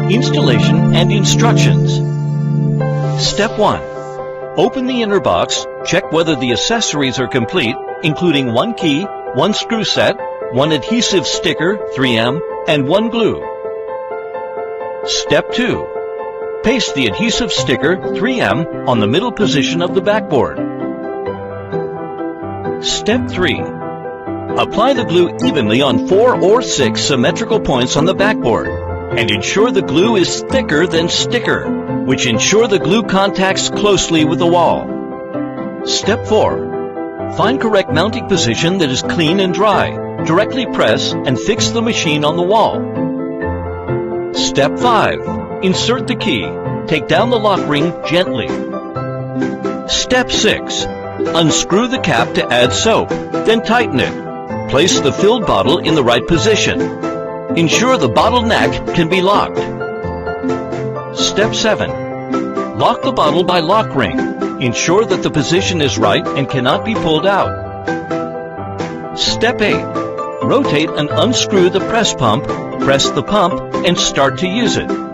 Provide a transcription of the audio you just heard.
Installation and instructions. Step 1. Open the inner box, check whether the accessories are complete, including one key, one screw set, one adhesive sticker, 3M, and one glue. Step 2. Paste the adhesive sticker, 3M, on the middle position of the backboard. Step 3. Apply the glue evenly on 4 or 6 symmetrical points on the backboard, and ensure the glue is thicker than sticker, which ensure the glue contacts closely with the wall. Step 4. Find correct mounting position that is clean and dry. Directly press and fix the machine on the wall. Step 5. Insert the key. Take down the lock ring gently. Step 6. Unscrew the cap to add soap, then tighten it. Place the filled bottle in the right position. Ensure the bottle neck can be locked. Step 7. Lock the bottle by lock ring. Ensure that the position is right and cannot be pulled out. Step 8. Rotate and unscrew the press pump, press the pump, and start to use it.